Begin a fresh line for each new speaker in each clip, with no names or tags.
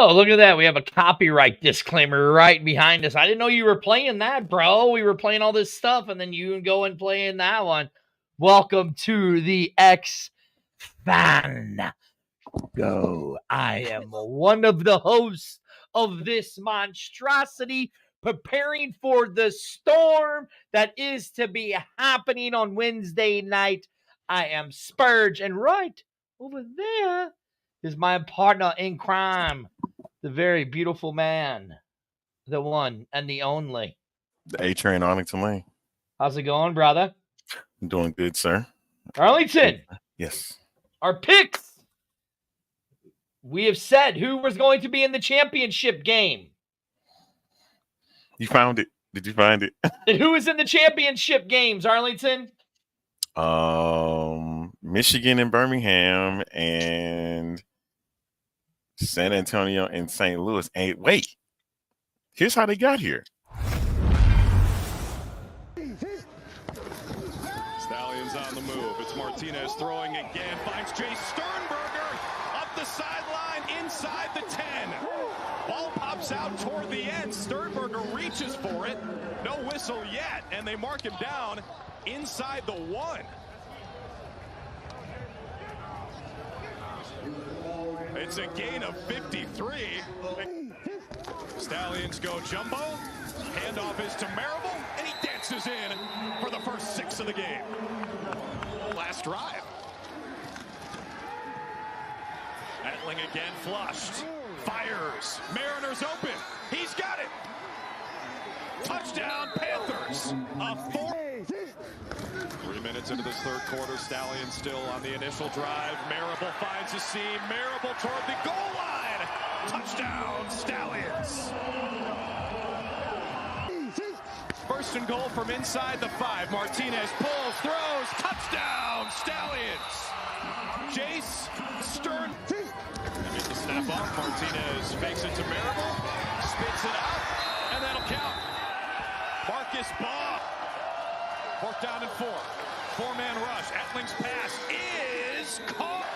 Oh, look at that. We have a copyright disclaimer right behind us. I didn't know you were playing that, bro. We were playing all this stuff, and then you go and play in that one. Welcome to the X Fan Go. I am one of the hosts of this monstrosity, preparing for the storm that is to be happening on Wednesday night. I am Spurge, and right over there is my partner in crime, the very beautiful man, the one and the only.
The A-Train Arlington Lane.
How's it going, brother?
I'm doing good, sir.
Arlington.
Yes.
Our picks. We have said who was going to be in the championship game.
You found it. Did you find it?
And who is in the championship games, Arlington?
Michigan and Birmingham and San Antonio and St. Louis. And wait, here's how they got here.
Stallions on the move. It's Martinez throwing again. Finds Jace Sternberger up the sideline inside the 10. Ball pops out toward the end. Sternberger reaches for it. No whistle yet, and they mark him down inside the 1. It's a gain of 53. Stallions go jumbo. Handoff is to Marable, and he dances in for the first 6 of the game. Last drive. Etling again flushed. Fires. Mariners open. He's got it. Touchdown, Panthers. A 4. 3 minutes into this third quarter, Stallions still on the initial drive. Marable finds a seam. Marable toward the goal line. Touchdown, Stallions. First and goal from inside the 5. Martinez pulls, throws, touchdown, Stallions. Jace Stern. Gets the snap off. Martinez fakes it to Marable, spits it out, and that'll count. Marcus Baugh. 4th down and 4. 4-man rush. Etling's pass is caught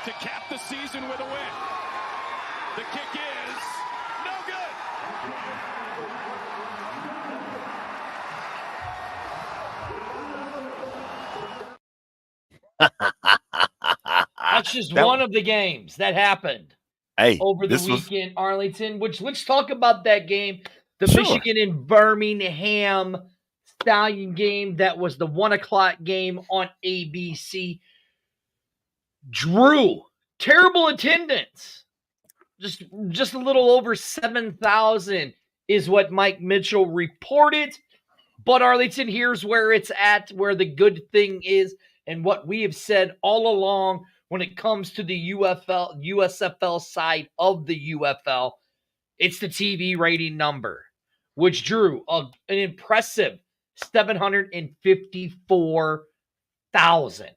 to cap the season with a win. The kick is no good.
That's just one of the games that happened over the weekend, Arlington. Let's talk about that game. The Michigan and Birmingham Stallion game. That was the 1:00 game on ABC. Drew, terrible attendance. Just a little over 7,000 is what Mike Mitchell reported. But Arlington, here's where it's at, where the good thing is, and what we have said all along when it comes to the USFL side of the UFL, it's the TV rating number, which drew an impressive 754,000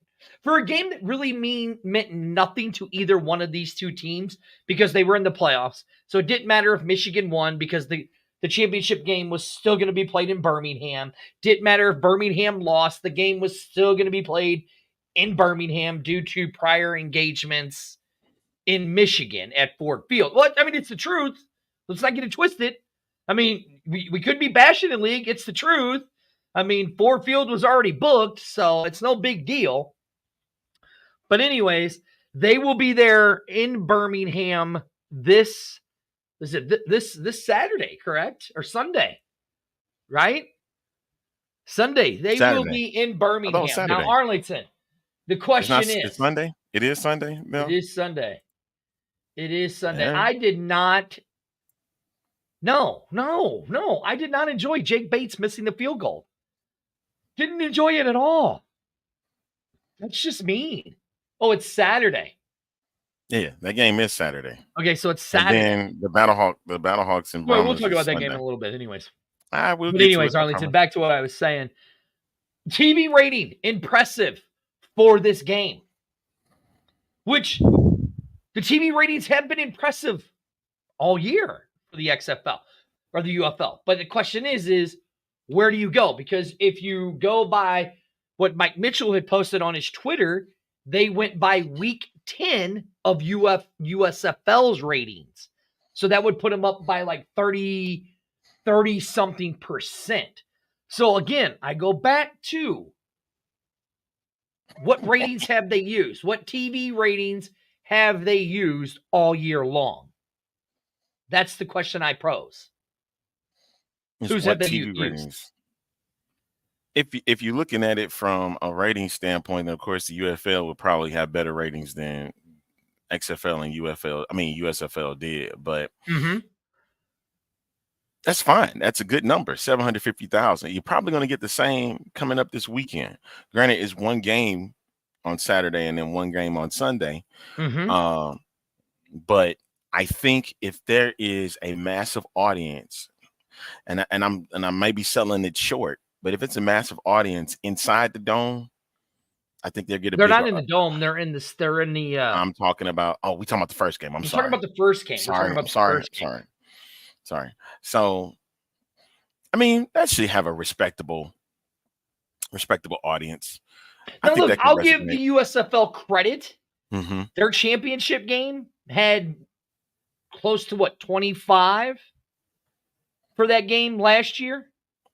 for a game that really meant nothing to either one of these two teams because they were in the playoffs. So it didn't matter if Michigan won because the championship game was still going to be played in Birmingham. Didn't matter if Birmingham lost. The game was still going to be played in Birmingham due to prior engagements in Michigan at Ford Field. Well, I mean, it's the truth. Let's not get it twisted. I mean, we could be bashing the league. It's the truth. I mean, Ford Field was already booked, so it's no big deal. But anyways, they will be there in Birmingham this Saturday, correct? Or Sunday, right? Sunday. They will be in Birmingham. Now, Arlington, the question is.
It's Sunday? It is Sunday? No.
It is Sunday. It is Sunday.
Yeah.
I did not. No. I did not enjoy Jake Bates missing the field goal. Didn't enjoy it at all. That's just mean. Oh, it's Saturday.
Yeah, that game is Saturday.
Okay, so it's Saturday.
And then the Battlehawks and
we'll talk about that game in a little bit, anyways.
Anyways,
Arlington, back to what I was saying. TV rating, impressive for this game. Which the TV ratings have been impressive all year for the XFL or the UFL. But the question is where do you go? Because if you go by what Mike Mitchell had posted on his Twitter, they went by week 10 of USFL's ratings. So that would put them up by like 30 something percent. So again, I go back to what ratings have they used? What TV ratings have they used all year long? That's the question I pose. Who's have been used?
If you're looking at it from a rating standpoint, then of course the UFL would probably have better ratings than XFL and USFL did, but that's fine. That's a good number, 750,000. You're probably going to get the same coming up this weekend. Granted, it's one game on Saturday and then one game on Sunday. But I think if there is a massive audience, and I may be selling it short, but if it's a massive audience inside the dome, I think they're getting.
They're not in the dome. They're in the. They're in the.
I'm talking about. Oh, we talking about the first game. I'm sorry.
Talking about the first game.
Sorry. So, I mean, that should have a respectable audience.
Now, look, I'll give the USFL credit.
Mm-hmm.
Their championship game had close to 25 for that game last year.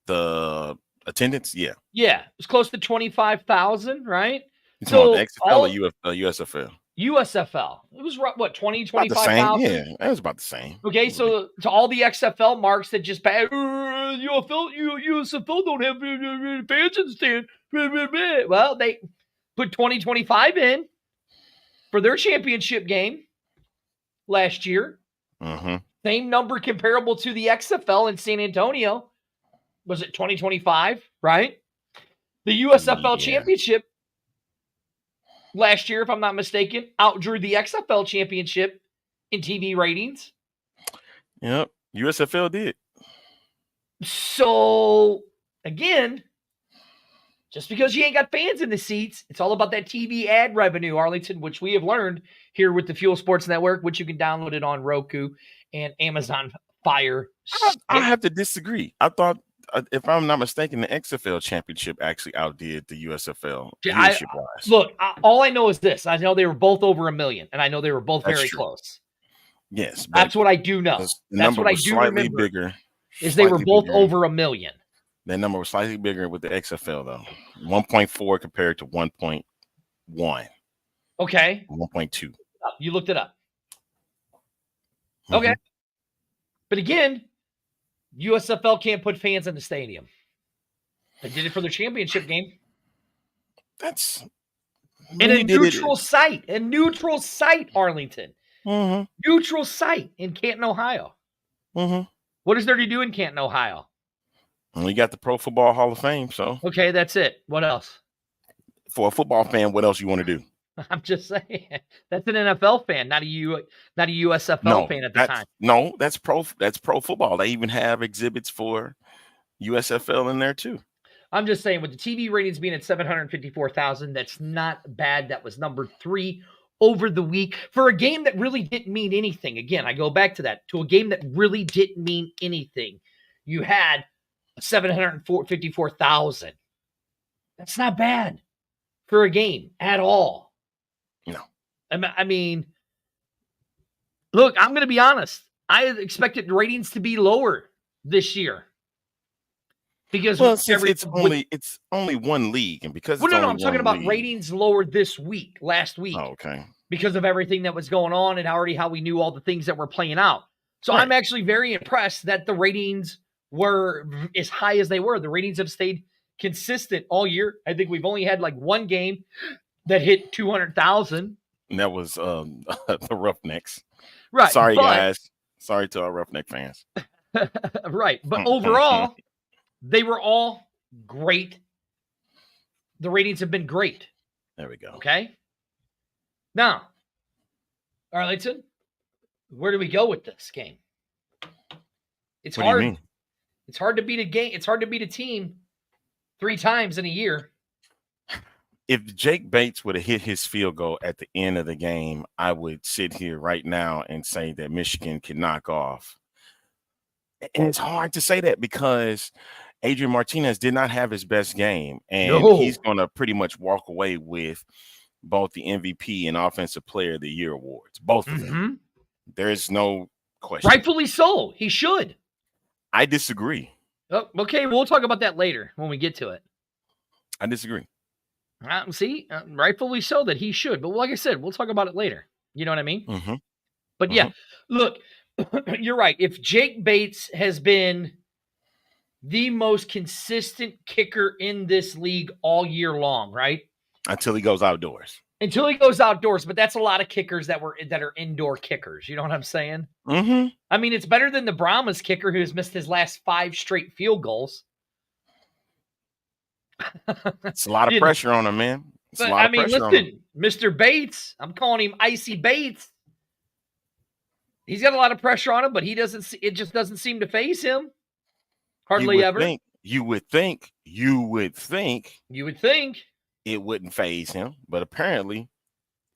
The attendance, yeah,
it was close to 25,000, right?
So the XFL or USFL?
USFL. It was what 25,000.
Yeah, that was about the same.
Okay, so to all the XFL marks that just USFL don't have fans in the stand. Well, they put 2025 in for their championship game last year. Same number comparable to the XFL in San Antonio. Was it 2025, right? The USFL championship last year, if I'm not mistaken, outdrew the XFL championship in TV ratings.
Yep, USFL did.
So, again, just because you ain't got fans in the seats, it's all about that TV ad revenue, Arlington, which we have learned here with the Fuel Sports Network, which you can download it on Roku and Amazon Fire.
I have to disagree. I thought, if I'm not mistaken, the XFL championship actually outdid the USFL viewership-wise.
Look, all I know is this. I know they were both over 1 million, and I know they were both very close.
Yes.
That's what I do know. That's what I do remember.
Bigger,
is they were both over 1 million.
That number was slightly bigger with the XFL, though. 1.4 compared to 1.1.
Okay.
1.2.
You looked it up. Okay. But again, USFL can't put fans in the stadium. They did it for their championship game.
That's
in a neutral site. A neutral site, Arlington. Neutral site in Canton, Ohio. What is there to do in Canton, Ohio?
Well, you got the Pro Football Hall of Fame, so.
Okay, that's it. What else?
For a football fan, what else you want to do?
I'm just saying. That's an NFL fan, not a USFL fan at the time.
No, that's pro football. They even have exhibits for USFL in there too.
I'm just saying, with the TV ratings being at 754,000, that's not bad. That was number 3 over the week for a game that really didn't mean anything. Again, I go back to that, to a game that really didn't mean anything. You had 754,000. That's not bad for a game at all.
No.
I mean, look, I'm going to be honest. I expected ratings to be lower this year. Because
it's only one league, and because
I'm talking about ratings lower last week.
Oh, okay.
Because of everything that was going on and already how we knew all the things that were playing out. So I'm actually very impressed that the ratings were as high as they were. The ratings have stayed consistent all year. I think we've only had like one game that hit 200,000.
And that was the Roughnecks.
Right.
Sorry, guys. Sorry to our Roughneck fans.
Right. But overall, they were all great. The ratings have been great.
There we go.
Okay. Now, Arlington, where do we go with this game? It's hard.
What do you mean?
It's hard to beat a game. It's hard to beat a team 3 times in a year.
If Jake Bates would have hit his field goal at the end of the game, I would sit here right now and say that Michigan could knock off. And it's hard to say that because Adrian Martinez did not have his best game, and he's going to pretty much walk away with both the MVP and Offensive Player of the Year awards. Both of them. There is no question.
Rightfully so. He should.
I disagree.
Oh, okay, we'll talk about that later when we get to it.
I disagree.
Rightfully so that he should. But like I said, we'll talk about it later. You know what I mean?
Mm-hmm.
But yeah, look, you're right. If Jake Bates has been the most consistent kicker in this league all year long, right?
Until he goes outdoors.
Until he goes outdoors, but that's a lot of kickers that are indoor kickers. You know what I'm saying?
Mm-hmm.
I mean, it's better than the Brahmas kicker who's missed his last 5 straight field goals.
It's a lot of pressure on him, man.
Listen, Mr. Bates, I'm calling him Icy Bates. He's got a lot of pressure on him, but it just doesn't seem to faze him. Hardly ever.
You would think it wouldn't faze him, but apparently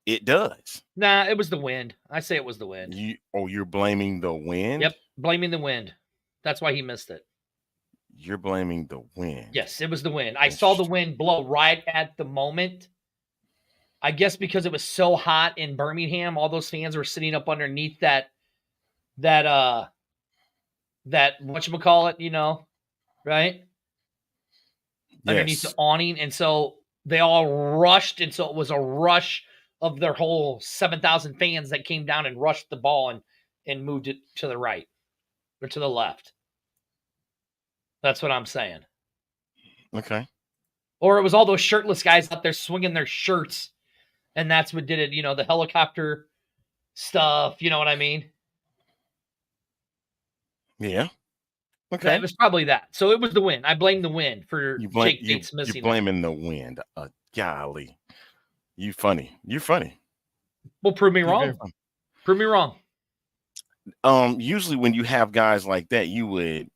it does.
Nah, it was the wind. I say it was the wind.
You're blaming the wind?
Yep, blaming the wind. That's why he missed it.
You're blaming the wind.
Yes, it was the wind. I saw the wind blow right at the moment. I guess because it was so hot in Birmingham, all those fans were sitting up underneath that whatchamacallit, you know, right? Yes. Underneath the awning. And so they all rushed. And so it was a rush of their whole 7,000 fans that came down and rushed the ball and moved it to the right or to the left. That's what I'm saying.
Okay.
Or it was all those shirtless guys out there swinging their shirts. And that's what did it, you know, the helicopter stuff. You know what I mean?
Yeah. Okay.
It was probably that. So it was the wind. I blame the wind for Jake Bates missing.
You're blaming the wind. Golly. You're funny.
Well, prove me wrong. Prove me wrong.
Usually when you have guys like that, you would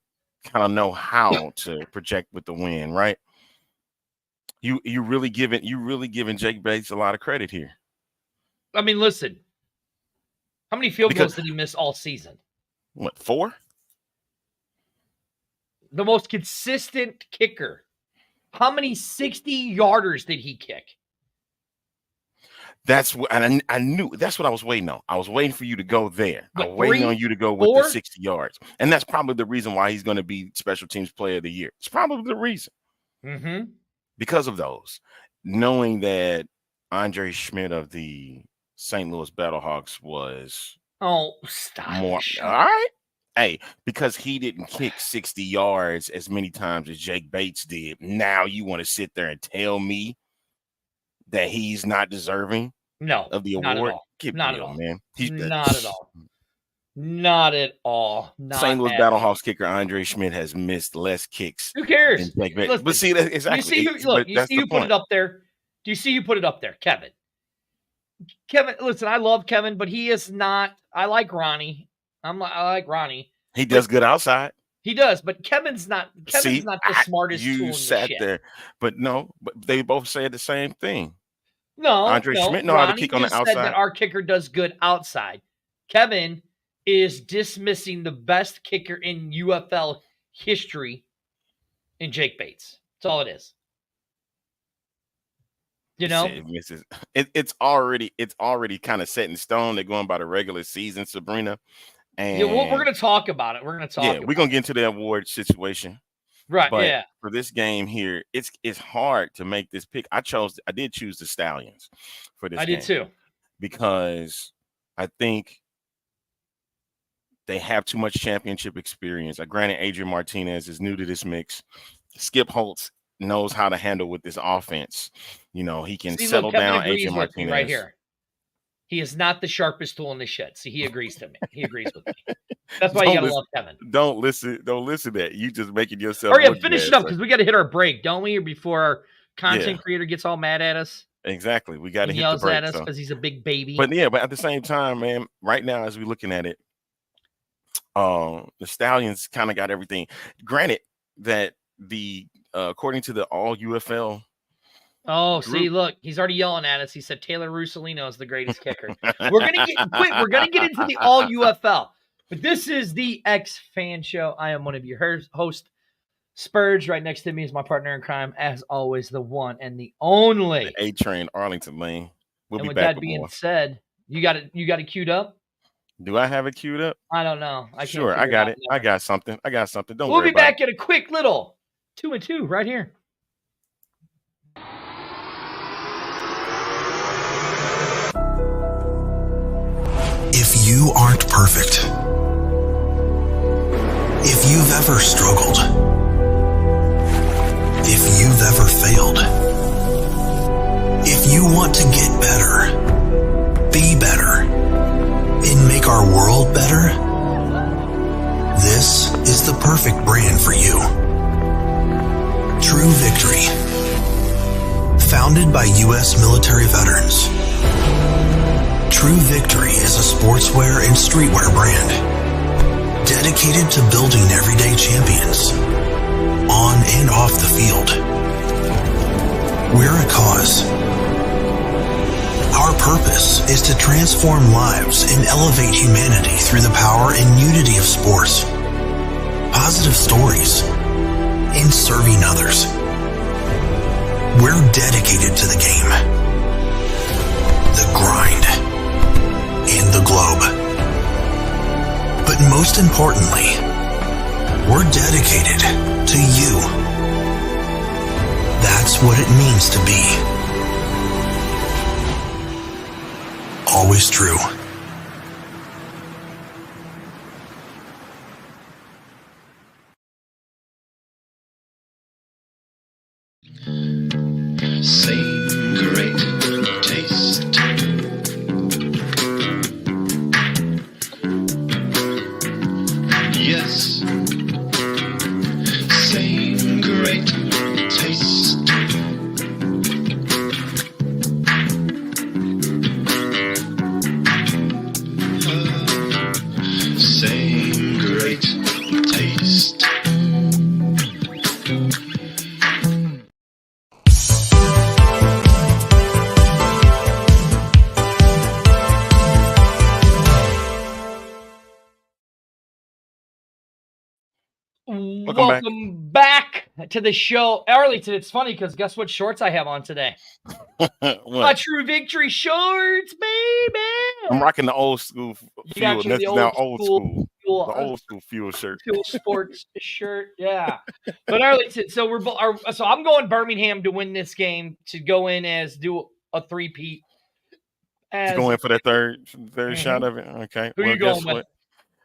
kind of know how to project with the wind, right? You really giving Jake Bates a lot of credit here.
I mean, listen. How many field goals did he miss all season?
What, 4?
The most consistent kicker. How many 60-yarders did he kick?
That's what I knew. That's what I was waiting on. I was waiting for you to go there. I was waiting on you to go with the 60 yards. And that's probably the reason why he's going to be Special Teams Player of the Year. It's probably the reason.
Mm-hmm.
Because of those. Knowing that Andre Schmidt of the St. Louis Battlehawks was
more.
All right. Hey, because he didn't kick 60 yards as many times as Jake Bates did. Now you want to sit there and tell me that he's not deserving of the award?
Not at all,
man.
Not at all. Not at all.
St. Louis Battlehawks kicker Andre Schmidt has missed less kicks.
Who cares?
Listen, but see, that exactly.
You see who put it up there? Do you see who put it up there? Kevin. Listen, I love Kevin, but he is not. I like Ronnie. I like Ronnie.
He does good outside.
He does, but Kevin's not the smartest tool in the
sat there, but they both said the same thing.
No,
Andre Schmidt know how to kick on the outside.
Said that our kicker does good outside. Kevin is dismissing the best kicker in UFL history in Jake Bates. That's all it is. You know,
it's already kind of set in stone. They're going by the regular season, Sabrina. And
yeah, we're going to talk about it. We're going to talk.
Yeah, we're going to get into the award situation.
Right.
But
yeah.
For this game here, it's hard to make this pick. I did choose the Stallions for this. I did
too,
because I think they have too much championship experience. Granted, Adrian Martinez is new to this mix. Skip Holtz knows how to handle with this offense. You know, he can settle down Adrian Martinez
right here. He is not the sharpest tool in the shed. See, he agrees to me. He agrees with me. That's why you gotta love Kevin.
Don't listen to that. You just making yourself.
Hurry up, finish it up because we got to hit our break, don't we? Or before our content creator gets all mad at us.
Exactly. We got to hit the break. Yells
at us because he's a big baby.
But at the same time, man, right now as we're looking at it, the Stallions kind of got everything. Granted that according to the All UFL.
Oh, see, look, he's already yelling at us. He said Taylor Russolino is the greatest kicker. We're gonna get into the All UFL, but this is the X Fan Show. I am one of your hosts, Spurge. Right next to me is my partner in crime, as always, the one and the only
A-Train, Arlington Lane. We'll
And
be
with
back
that
with
being
more.
said, you got it queued up?
Do I have it queued up?
I don't know. I can't
Sure, I
figure
got
out
it. I
never.
got something. Don't
We'll
worry
be
about
back at a quick little 2 and 2 right here.
If you aren't perfect, if you've ever struggled, if you've ever failed, if you want to get better, be better, and make our world better, this is the perfect brand for you. True Victory. Founded by U.S. military veterans, True Victory is a sportswear and streetwear brand dedicated to building everyday champions on and off the field. We're a cause. Our purpose is to transform lives and elevate humanity through the power and unity of sports, positive stories, and serving others. We're dedicated to the game, the grind, and the globe. But most importantly, we're dedicated to you. That's what it means to be always true.
Same great taste. Yes, same great taste. Same great taste.
Welcome back to the show. Arlington, it's funny because guess what shorts I have on today? My
What?
True Victory shorts, baby.
I'm rocking the old school
You
fuel.
got
This
the
is now
old
old
school
school.
fuel,
The old school fuel shirt.
fuel sports shirt, yeah. But Arlington, so so I'm going Birmingham to win this game to go in as do a three-peat.
To go in for that third shot
Mhm.
of it. Okay.
Who
Well,
you
guess
going with?
what?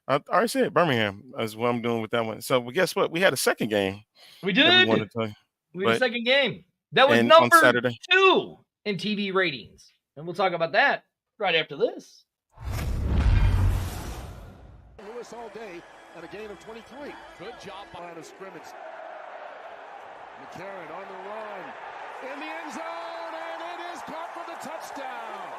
I already said Birmingham is what I'm doing with that one. So, well, guess what? We had a second game
We
that we
did.
wanted to.
We had a
but-
second game. That was
and on
number
Saturday.
2 in TV ratings. And we'll talk about that right after this.
Lewis all day and a gain of 23.
Good job by
Line of scrimmage. McCarron on the run. In the end zone, and it is caught for the touchdown.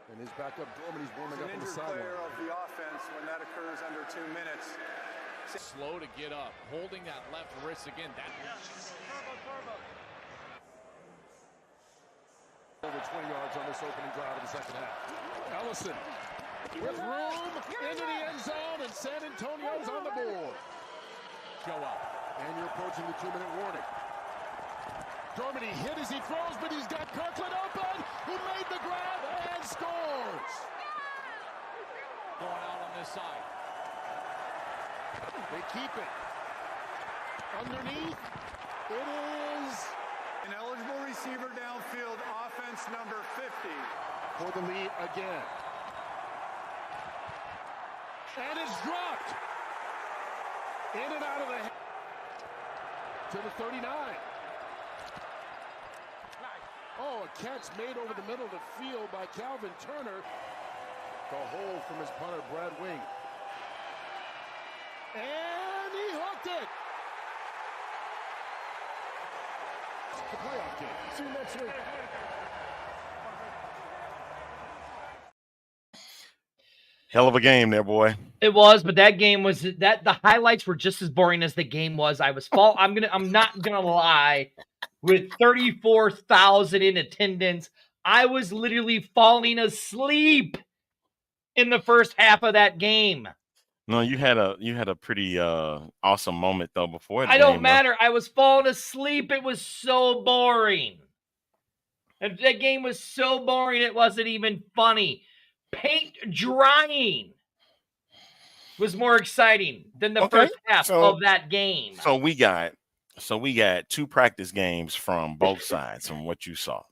And his backup Dorman, he's warming up on the sideline.
Player of the offense when that occurs under 2 minutes.
slow to get up, holding that left wrist again.
Over 20 yards on this opening drive of the second half. Ellison with room into the end zone, and San Antonio's on the board.
Go up.
And you're approaching the 2-minute warning. Dormady hit as he throws, but he's got Kirkland open, who made the grab and scores.
Going out on this side.
They keep it. Underneath, it is
An eligible receiver downfield, offense number 50.
for the lead again. And it's dropped. In and out of the to the 39. Oh, a catch made over the middle of the field by Calvin Turner. The hole from his punter, Brad Wing. And he hooked it. The playoff game. See you next week.
Hell of a game there, boy.
It was, but that game was that the highlights were just as boring as the game was. I'm not gonna lie. With 34,000 in attendance, I was literally falling asleep in the first half of that game.
No, you had a pretty awesome moment though before the
I don't
game,
matter. I was falling asleep. It was so boring. And that game was so boring it wasn't even funny. Paint drying was more exciting than the
Okay,
first half
so-
of that game.
So we got 2 practice games from both sides from what you saw,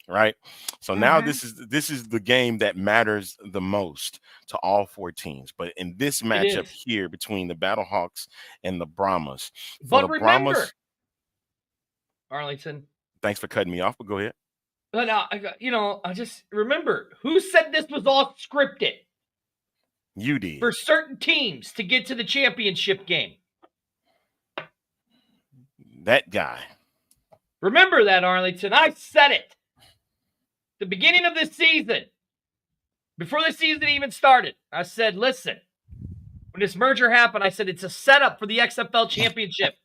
right? So now this is the game that matters the most to all 4 teams. But in this matchup
is.
here between the Battlehawks and the Brahmas, for
But
the
remember,
Brahmas,
Arlington,
thanks for cutting me off, but go ahead.
but I just remember who said this was all scripted
You did.
for certain teams to get to the championship game.
That guy.
Remember that, Arlington. I said it. The beginning of this season, before the season even started, I said, listen, when this merger happened, I said it's a setup for the XFL championship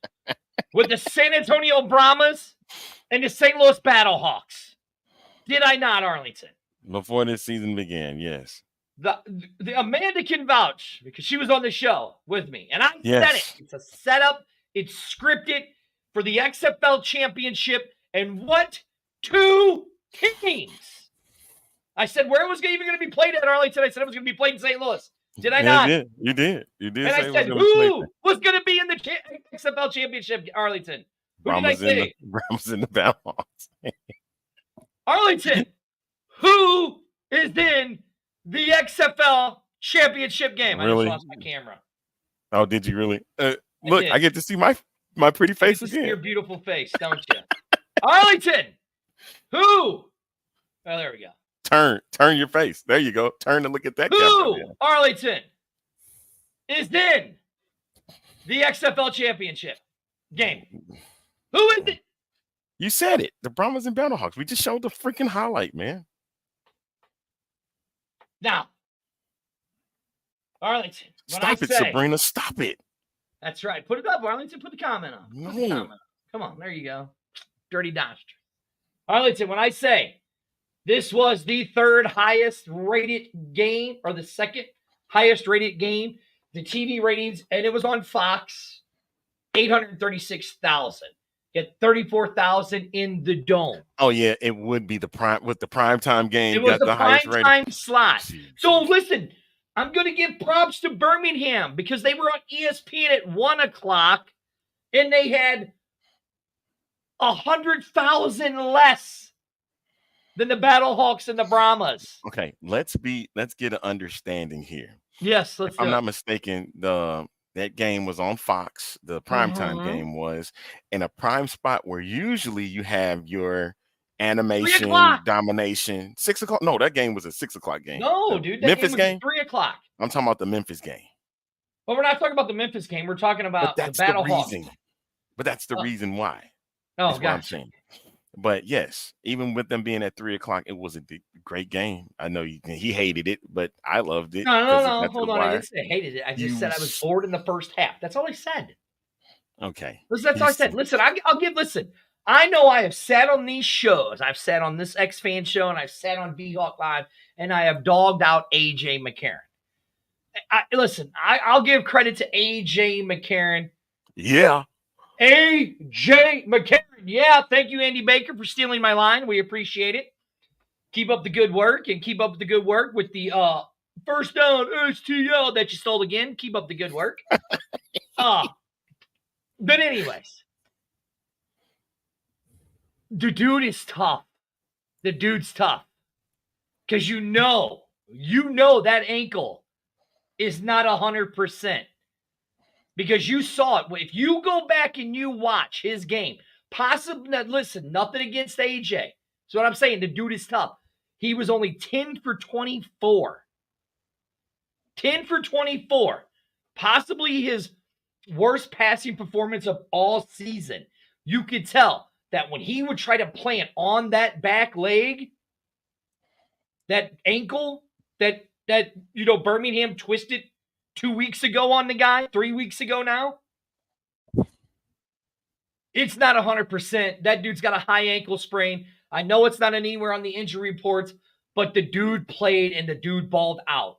with the San Antonio Brahmas and the St. Louis Battlehawks. Did I not, Arlington?
Before this season began, yes.
The Amanda can vouch because she was on the show with me. And I said
Yes.
it. It's a setup. It's scripted for the XFL championship. And what 2 teams? I said where it was even going to be played at, Arlington. I said it was going to be played in St. Louis. Did I not?
You did. You did.
And
say
I
it
said,
was gonna be played
who was going to be in the XFL championship, Arlington? Who
Brahmas
did I say?
Brahmas in the Battlehawks.
Arlington, who is in the XFL championship game?
Really?
I just lost my camera.
Oh, did you really? Look,
did.
I get to see my pretty face
You see your
again.
beautiful face, don't you? Arlington, who? Oh, there we go.
Turn your face. There you go. Turn and look at that.
Who,
camera.
Arlington, is in the XFL championship game? Who is it?
You said it. The Brahmas and Battlehawks. We just showed the freaking highlight, man.
Now, Arlington, when
Stop
I
it,
say,
Sabrina. Stop it.
that's right. Put it up, Arlington. Put the comment on. Put the
No.
comment on. Come on, there you go. Dirty Dodger. Arlington, when I say this was the 3rd highest rated game, or the 2nd highest rated game, the TV ratings, and it was on Fox, 836,000. Get 34,000 in the dome.
Oh yeah, it would be the primetime game.
It was
got
the
the highest
prime
rating.
time slot.
Jeez.
So listen, I'm going to give props to Birmingham because they were on ESPN at 1 o'clock and they had 100,000 less than the Battlehawks and the Brahmas.
Okay, let's get an understanding here.
Yes, let's
If I'm
do
not
it.
mistaken, that game was on Fox. The primetime
Mhm.
game was in a prime spot where usually you have your animation
o'clock.
domination. 6 o'clock. No, that game was a 6 o'clock game.
No,
The
dude. That
Memphis
game was
game.
3 o'clock.
I'm talking about the Memphis game.
But we're not talking about the Memphis game. We're talking
But
about the
that's the
Battlehawks.
reason. But that's the
Oh.
reason why.
Oh,
That's what I'm
gotcha.
saying. But yes, even with them being at 3 o'clock, it was a great game. I know he hated it, but I loved it. 'cause it
No.
got to
Hold
the
on. I
wire.
didn't say I hated it. I just
You
said I was
s-
bored in the first half. That's all I said.
Okay.
Listen, that's all I said. Listen, listen. I know I have sat on these shows. I've sat on this X-Fan show, and I've sat on B-Hawk Live, and I have dogged out A.J. McCarron. Listen, I'll give credit to A.J. McCarron.
Yeah.
A.J. McCarron. Yeah, thank you, Andy Baker, for stealing my line. We appreciate it. Keep up the good work, and keep up the good work with the first down STL that you stole again. Keep up the good work. But anyways, the dude is tough. The dude's tough. Because you know that ankle is not 100%. Because you saw it. If you go back and you watch his game, possibly, listen, nothing against AJ. So what I'm saying, the dude is tough. He was only 10 for 24. 10 for 24. Possibly his worst passing performance of all season. You could tell that when he would try to plant on that back leg, that ankle that Birmingham twisted 2 weeks ago on the guy, 3 weeks ago now. It's not 100%. That dude's got a high ankle sprain. I know it's not anywhere on the injury reports, but the dude played and the dude balled out.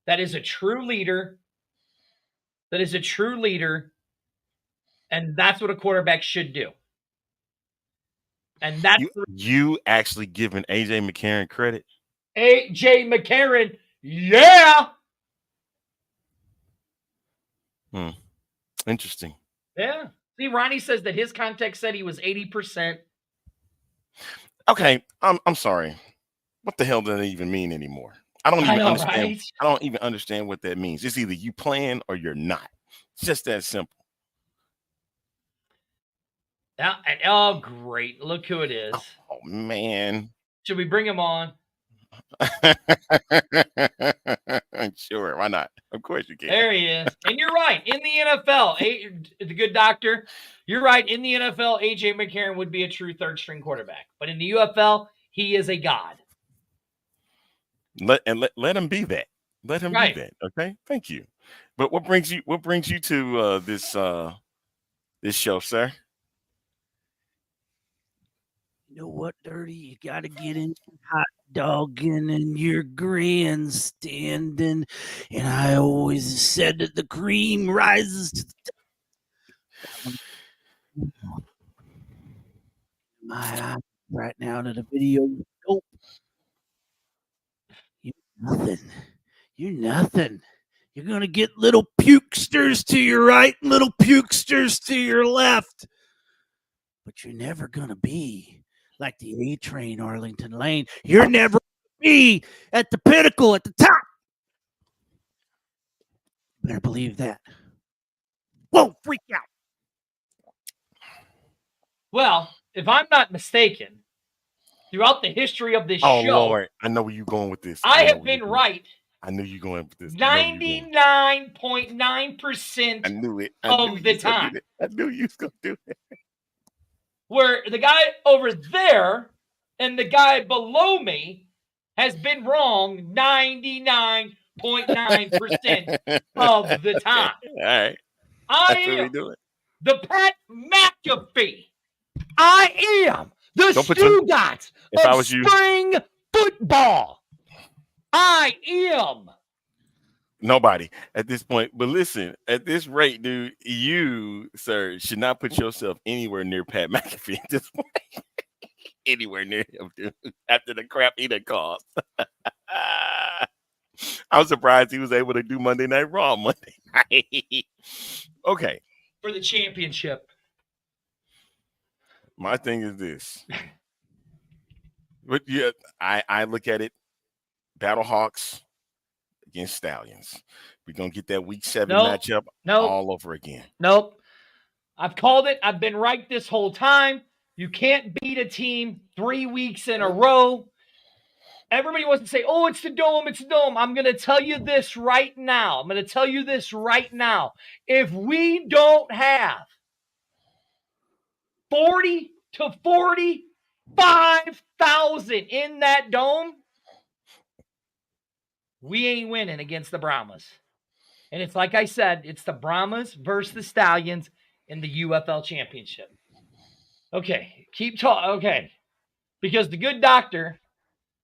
That is a true leader. That is a true leader. And that's what a quarterback should do. And that's
You actually giving AJ McCarron credit?
AJ McCarron. Yeah.
Interesting.
Yeah. See, Ronnie says that his context said he was 80%.
Okay, I'm sorry. What the hell does that even mean anymore? I don't even understand.
Right?
I don't even understand what that means. It's either you playing or you're not. It's just that simple.
Yeah, and oh, great. Look who it is.
Oh man.
Should we bring him on?
Sure, why not? Of course you can.
There he is. And you're right. In the NFL, the good doctor, you're right. In the NFL, AJ McCarron would be a true third string quarterback. But in the UFL, he is a god.
Let him be that. Let him
Right.
be that. Okay. Thank you. But what brings you to this show, sir?
You know what, Dirty? You got to get in hot dogging and your grandstanding. And I always said that the cream rises to the top. My eye right now to the video. Nope. You're nothing. You're nothing. You're going to get little pukesters to your right and little pukesters to your left. But you're never going to be like the A-Train Arlington Lane. You're never going to be at the pinnacle, at the top. Better believe that. Whoa, freak out.
Well, if I'm not mistaken, throughout the history of this
Oh
show,
Lord, I know where you're going with this.
I have been right.
I knew you going with this.
99.9%
I knew it.
of the time.
I knew you was gonna do it.
Where the guy over there and the guy below me has been wrong 99.9% of the time.
All right.
I
That's what we
am
doing.
the Pat McAfee. I am the
Don't put your-
Stugotz
If I
of
was you-
spring football. I am.
Nobody at this point. But listen, at this rate, dude, you, sir, should not put yourself anywhere near Pat McAfee at this point. Anywhere near him, dude. After the crap he done caused. I'm surprised he was able to do Monday Night Raw Monday night. Okay.
For the championship.
My thing is this. But yeah, I look at it. Battlehawks against Stallions. We're gonna get that week 7 matchup all over again.
Nope. I've called it. I've been right this whole time. You can't beat a team 3 weeks in a row. Everybody wants to say, oh, it's the dome, it's the dome. I'm going to tell you this right now. If we don't have 40 to 45,000 in that dome, we ain't winning against the Brahmas. And it's like I said, it's the Brahmas versus the Stallions in the UFL championship. Okay, keep talking. Okay, because the good doctor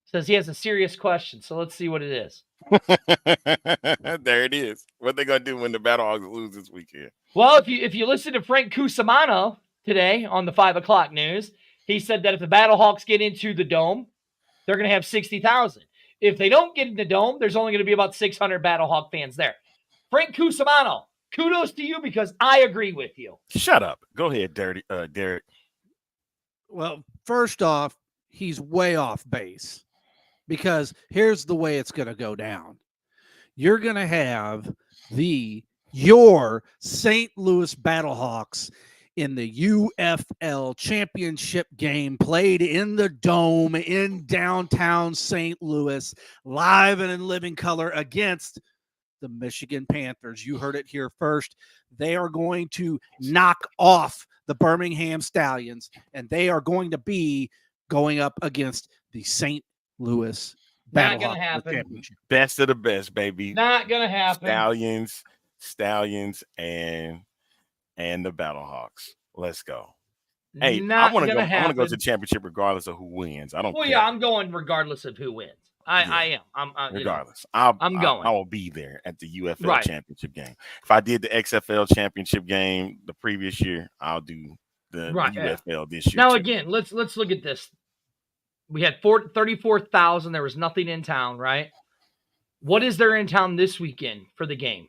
says he has a serious question. So let's see what it is.
There it is. What they gonna do when the Battlehawks lose this weekend?
Well, if you listen to Frank Cusimano today on the 5 o'clock news, he said that if the Battlehawks get into the dome, they're going to have 60,000. If they don't get in the dome, there's only going to be about 600 Battlehawk fans there. Frank Cusimano, kudos to you because I agree with you.
Shut up. Go ahead, Derek.
Well, first off, he's way off base because here's the way it's going to go down. You're going to have your St. Louis Battlehawks in the UFL championship game played in the dome in downtown St. Louis, live and in living color against the Michigan Panthers. You heard it here first. They are going to knock off the Birmingham Stallions, and they are going to be going up against the St. Louis
Not going to
Battlehawks
happen.
championship.
Best of the best, baby.
Not going to happen.
Stallions, and the Battlehawks. Let's go. Hey,
Not
I want to
gonna
go. I want to go to
happen.
the championship regardless of who wins. I don't.
Well,
care.
yeah, I'm going regardless of who wins. I am.
Regardless,
I'm
I
going.
will be there at the UFL
Right.
championship game. If I did the XFL championship game the previous year, I'll do the
Right, yeah.
UFL this year.
Now
too.
again, let's look at this. We had 34,000. There was nothing in town, right? What is there in town this weekend for the game?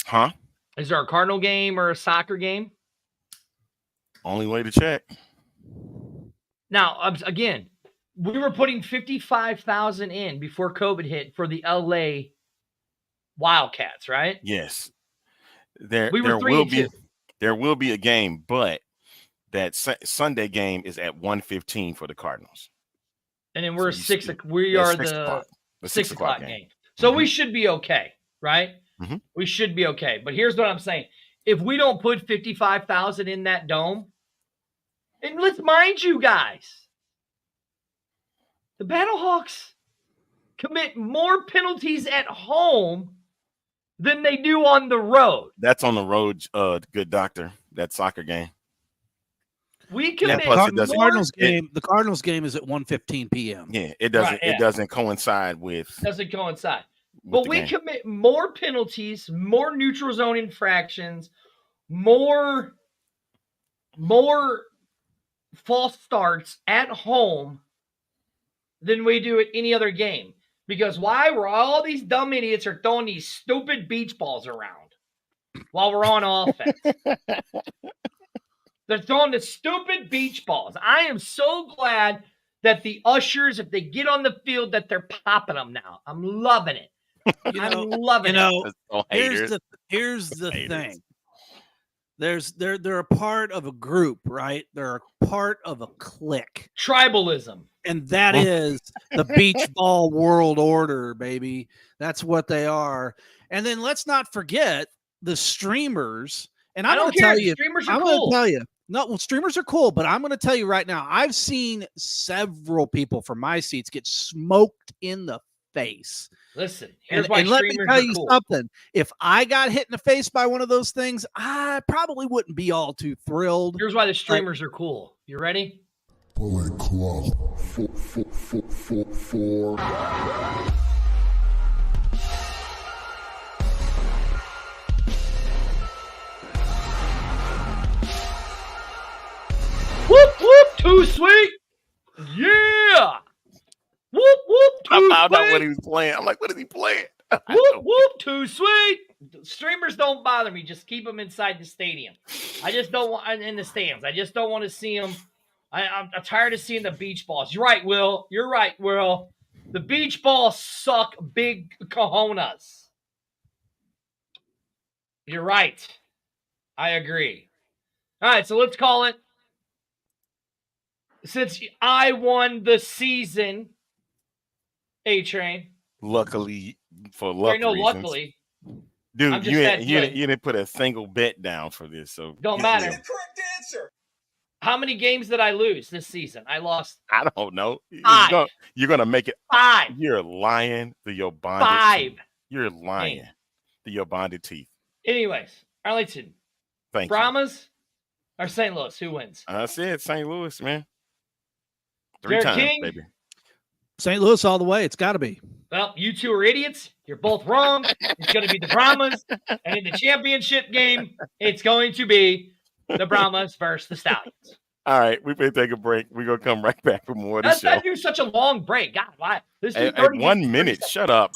Huh?
Is there a Cardinal game or a soccer game?
Only way to check.
Now, again, we were putting 55,000 in before COVID hit for the LA Wildcats, right?
Yes. There
We were
there will be a game, but that Sunday game is at 1:15 for the Cardinals.
And then we're
So you
6
see-
we
Yeah,
are
6
the
o'clock.
6 o'clock game. So we should be okay, right?
Mhm.
We should be okay. But here's what I'm saying. If we don't put 55,000 in that dome, and let's mind you guys, the Battlehawks commit more penalties at home than they do on the road.
That's on the road, good doctor. That soccer game.
We
Yeah,
commit
plus it
the
doesn't-
Cardinals game is at 1:15 p.m.
Yeah, it doesn't
Right, yeah.
it doesn't coincide with
doesn't coincide.
with
But
the
we
game.
commit more penalties, more neutral zone infractions, more false starts at home than we do at any other game. Because why? We're all these dumb idiots are throwing these stupid beach balls around while we're on offense. They're throwing the stupid beach balls. I am so glad that the ushers, if they get on the field, that they're popping them now. I'm loving it. I'm loving it.
Oh,
Here's
haters.
the
Haters.
thing. They're a part of a group, right? They're a part of a clique.
Tribalism.
And that is the beach ball world order, baby. That's what they are. And then let's not forget the streamers. And
I
I'm
don't
going to
care.
tell you,
Streamers are
I'm going
cool.
to tell you, no, well, streamers are cool, but I'm going to tell you right now, I've seen several people from my seats get smoked in the face.
Listen, here's
And,
why
and let me
streamers
tell
are
you
cool.
something. If I got hit in the face by one of those things, I probably wouldn't be all too thrilled.
Here's why the streamers are cool. You ready?
Bullet Club 4.
Whoop whoop, too sweet. Yeah. Whoop whoop,
I
too
found out what
sweet.
he was playing. I'm like, what is he playing?
Whoop whoop, too sweet. Streamers don't bother me. Just keep them inside the stadium. I just don't want in the stands. I just don't want to see them. I'm tired of seeing the beach balls. You're right, Will. You're right, Will. The beach balls suck big cojones. You're right. I agree. All right, so let's call it. Since I won the season, A-Train.
Luckily, for luck
No,
reasons.
luckily. I'm
Dude,
just
you
that
you
good.
didn't put a single bet down for this, so
Don't
get
matter.
real.
How many games did I lose this season? I lost
I don't know.
5.
You're gonna make it.
5.
You're lying to your bonded
5.
teeth. You're lying to your bonded teeth.
Anyways, Arlington,
Thank you.
Brahmas or St. Louis? Who wins?
I said St. Louis, man. 3
Jared
times,
King?
baby.
St. Louis all the way. It's got to be.
Well, you two are idiots. You're both wrong. It's going to be the Brahmas. And in the championship game, it's going to be the Brahmas versus the Stallions.
All right, we better take a break. We're gonna come right back for more of the
Let's
show.
not do such a long break. God, why? This is
At
30
1
minutes,
minute,
30
shut up.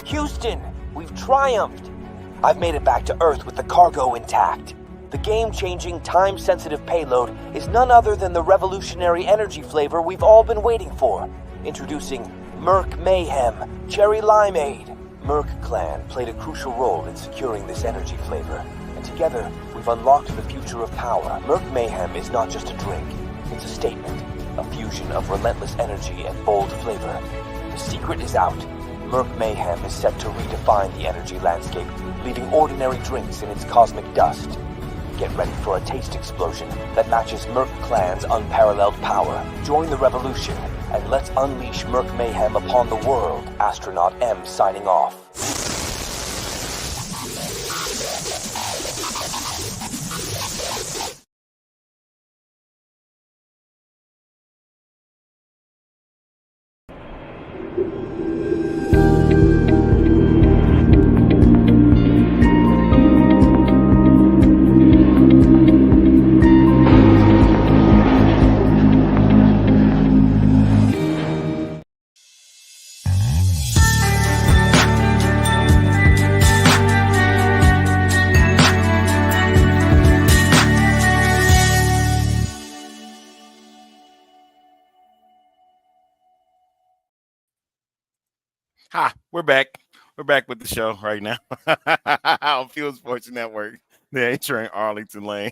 Houston, we've triumphed. I've made it back to Earth with the cargo intact. The game-changing, time-sensitive payload is none other than the revolutionary energy flavor we've all been waiting for. Introducing Merc Mayhem Cherry Limeade. Merc Clan played a crucial role in securing this energy flavor, and together we've unlocked the future of power. Merc Mayhem is not just a drink, it's a statement, a fusion of relentless energy and bold flavor. The secret is out. Merc Mayhem is set to redefine the energy landscape, leaving ordinary drinks in its cosmic dust. Get ready for a taste explosion that matches Merc Clan's unparalleled power. Join the revolution, and let's unleash Merc Mayhem upon the world. Astronaut M signing off.
We're back. We're back with the show right now on Field Sports Network. The A-Train Arlington Lane.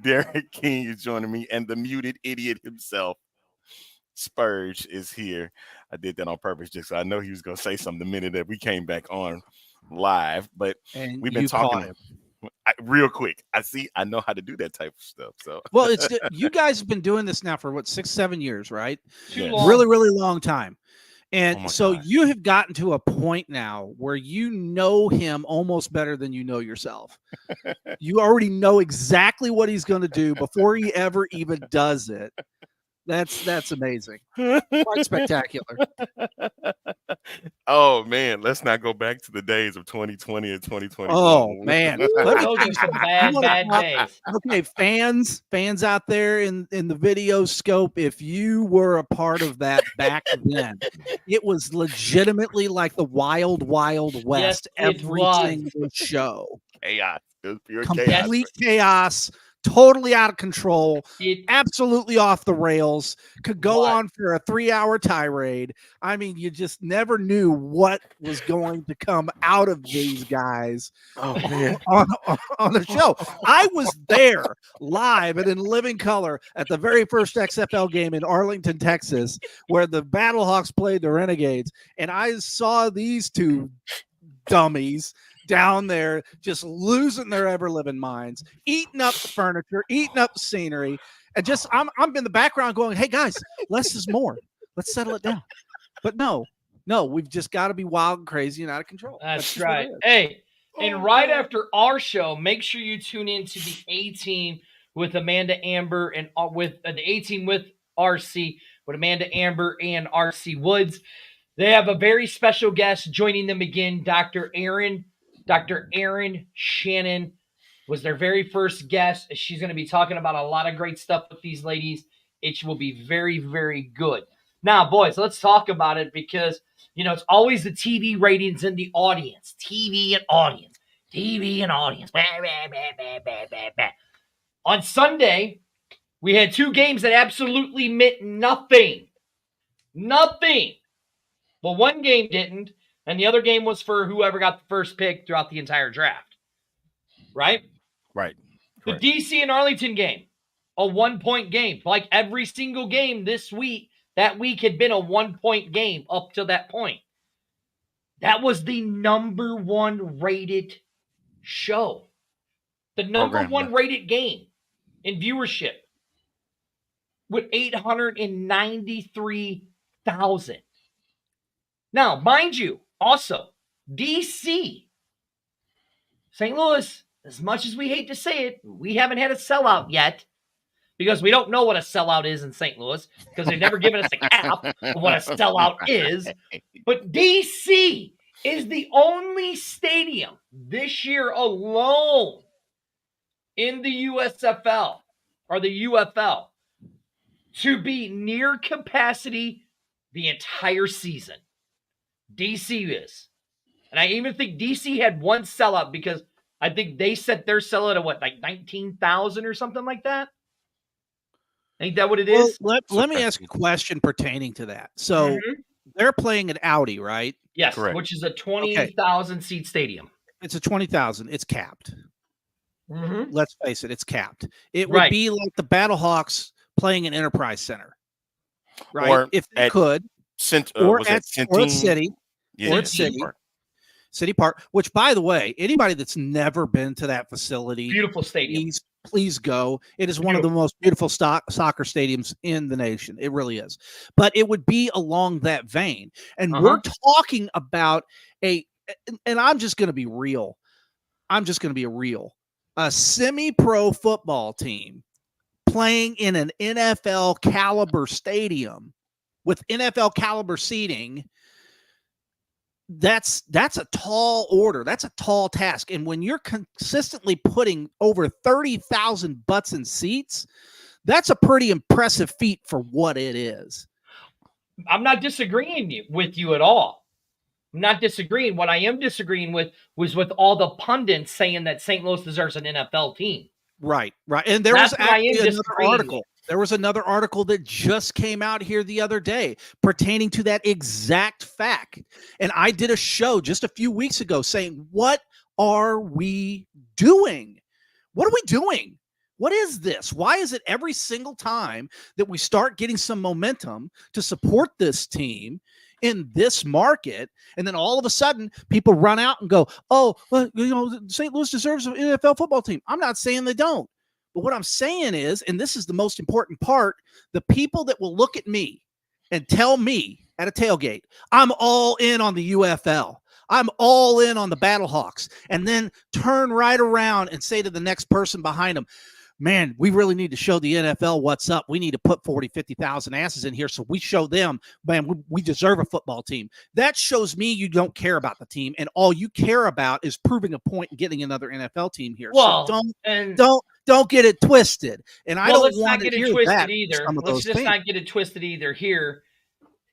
Derek King is joining me, and the muted idiot himself, Spurge, is here. I did that on purpose just so I know he was going to say something the minute that we came back on live, but
And
we've been
caught
talking real quick. I know how to do that type of stuff. So,
Well, it's you guys have been doing this now for what 6-7 years, right?
Too
Yeah.
long.
Really, really long time. And
Oh my
so
gosh.
you have gotten to a point now where you know him almost better than you know yourself. You already know exactly what he's going to do before he ever even does it. That's amazing. Quite spectacular.
Oh man, let's not go back to the days of 2020 and 2021.
Oh man. Let me
Those
tell
are
you
some
something.
bad,
You wanna
bad
talk-
days.
Okay, fans out there in the video scope, if you were a part of that back then, it was legitimately like the wild west
it
every
was.
single show.
Chaos. It was pure
Complete
chaos.
chaos, totally out of control,
It,
absolutely off the rails, could go
What?
on for a 3-hour tirade. I mean, you just never knew what was going to come out of these guys
Oh man.
on the show. I was there live and in living color at the very first XFL game in Arlington, Texas, where the Battlehawks played the Renegades, and I saw these two dummies down there just losing their ever-living minds, eating up the furniture, eating up the scenery, and just I'm in the background going, "Hey guys, less is more. Let's settle it down." But no, we've just got to be wild and crazy and out of control.
that's
just what it
right.
is.
Hey, and right after our show, make sure you tune in to the A-Team with Amanda Amber and with the A-Team with RC, with Amanda Amber and RC Woods. They have a very special guest joining them again, Dr. Erin Shannon was their very first guest. She's going to be talking about a lot of great stuff with these ladies. It will be very, very good. Now, boys, let's talk about it because, it's always the TV ratings and the audience. TV and audience. Bah, bah, bah, bah, bah, bah, bah. On Sunday, we had two games that absolutely meant nothing. Nothing. Well, one game didn't, and the other game was for whoever got the first pick throughout the entire draft. Right?
Right.
The
Correct.
DC and Arlington game, a 1-point game. Like every single game that week had been a 1-point game up to that point. That was the number 1 rated show. The number
Program,
1
yeah.
rated game in viewership with 893,000. Now, mind you, also, DC, St. Louis, as much as we hate to say it, we haven't had a sellout yet because we don't know what a sellout is in St. Louis because they've never given us a cap of what a sellout is. But DC is the only stadium this year alone in the USFL or the UFL to be near capacity the entire season. DC is. And I even think DC had one sellout because I think they set their sellout at what, like 19,000 or something like that? Ain't that what it is?
Well, let me ask a question pertaining to that. So
Mhm.
they're playing at Audi, right?
Yes,
Correct.
which is a 20,000 seat stadium.
It's a 20,000. It's capped.
Mm-hmm.
Let's face it, it's capped. It would
Right.
be like the Battlehawks playing an Enterprise Center, right?
Or
if they
at
could,
Or
or at City,
Yeah,
or at City.
Park.
City Park. Which, by the way, anybody that's never been to that facility,
Beautiful stadium.
please go. It is one of the most beautiful soccer stadiums in the nation. It really is. But it would be along that vein. And we're talking about and I'm just going to be real. A semi-pro football team playing in an NFL caliber stadium with NFL caliber seating. That's a tall order. That's a tall task. And when you're consistently putting over 30,000 butts in seats, that's a pretty impressive feat for what it is.
I'm not disagreeing with you at all. I'm not disagreeing. What I am disagreeing with was with all the pundits saying that St. Louis deserves an NFL team.
Right. And there
That's
was
what I am
actually another
disagreeing
article. There was another article that just came out here the other day pertaining to that exact fact. And I did a show just a few weeks ago saying, what are we doing? What are we doing? What is this? Why is it every single time that we start getting some momentum to support this team in this market, and then all of a sudden people run out and go, oh, well, St. Louis deserves an NFL football team. I'm not saying they don't. But what I'm saying is, and this is the most important part, the people that will look at me and tell me at a tailgate, I'm all in on the UFL. I'm all in on the Battlehawks, and then turn right around and say to the next person behind them, man, we really need to show the NFL what's up. We need to put 40, 50,000 asses in here so we show them, man, we deserve a football team. That shows me you don't care about the team, and all you care about is proving a point and getting another NFL team here.
Well,
so don't get it twisted. And I don't want to hear that
either.
Some of
Let's
those
just
things.
not get it twisted either. Here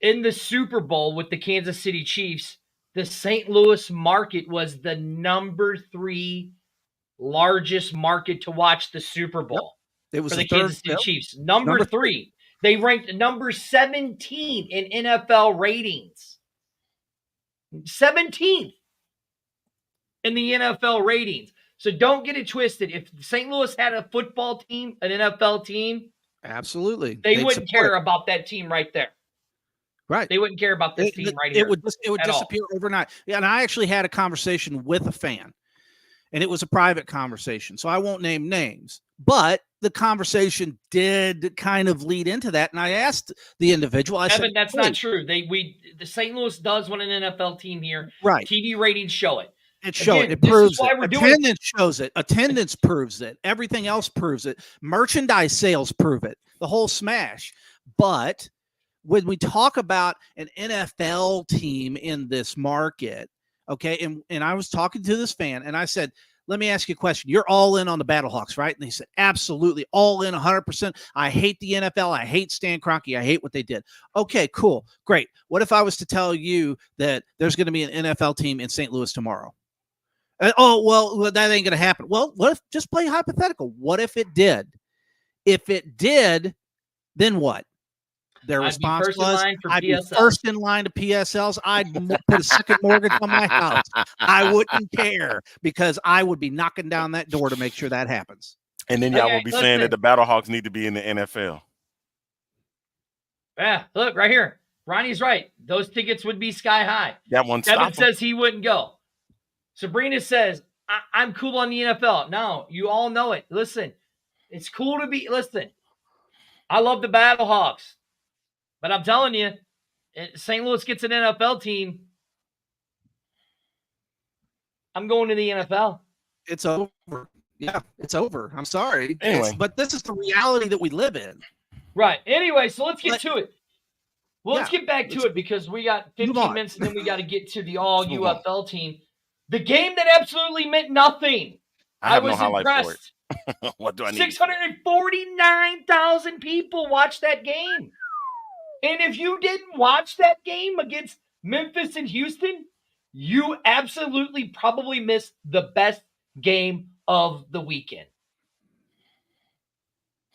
in the Super Bowl with the Kansas City Chiefs, the St. Louis market was the number 3 largest market to watch the Super Bowl.
Yep. It was
for the
the third,
Kansas City Chiefs. Number 3. They ranked number 17 in NFL ratings. 17th in the NFL ratings. So don't get it twisted. If St. Louis had a football team, an NFL team,
absolutely,
they wouldn't care about that team right there.
Right.
They wouldn't care about this team right here.
It would disappear overnight. Yeah, and I actually had a conversation with a fan, and it was a private conversation, so I won't name names. But the conversation did kind of lead into that, and I asked the individual. I said,
that's not true. The St. Louis does want an NFL team here.
Right.
TV ratings show it.
It shows it. It proves it. Attendance shows it. Attendance proves it. Everything else proves it. Merchandise sales prove it. The whole smash. But when we talk about an NFL team in this market, okay, and I was talking to this fan, and I said, let me ask you a question. You're all in on the Battlehawks, right? And he said, absolutely, all in 100%. I hate the NFL. I hate Stan Kroenke. I hate what they did. Okay, cool, great. What if I was to tell you that there's going to be an NFL team in St. Louis tomorrow? Oh, well, that ain't going to happen. Well, what if, just play hypothetical, what if it did? If it did, then what? Their response was, I'd be first in line to PSLs. I'd put a second mortgage on my house. I wouldn't care because I would be knocking down that door to make sure that happens.
And then y'all will be saying that the Battlehawks need to be in the NFL.
Yeah, look right here. Ronnie's right. Those tickets would be sky high.
That one.
Kevin says he wouldn't go. Sabrina says, I'm cool on the NFL. No, you all know it. Listen, it's cool to be. Listen, I love the Battlehawks. But I'm telling you, St. Louis gets an NFL team, I'm going to the NFL.
It's over. Yeah, it's over. I'm sorry.
Anyway.
But this is the reality that we live in.
Right. Anyway, so let's get to it. Well, let's get back to it because we got 15 minutes and then we got to get to the all UFL team. The game that absolutely meant nothing.
I was
no highlight for it.
What do I need?
649,000 people watched that game. And if you didn't watch that game against Memphis and Houston, you absolutely probably missed the best game of the weekend.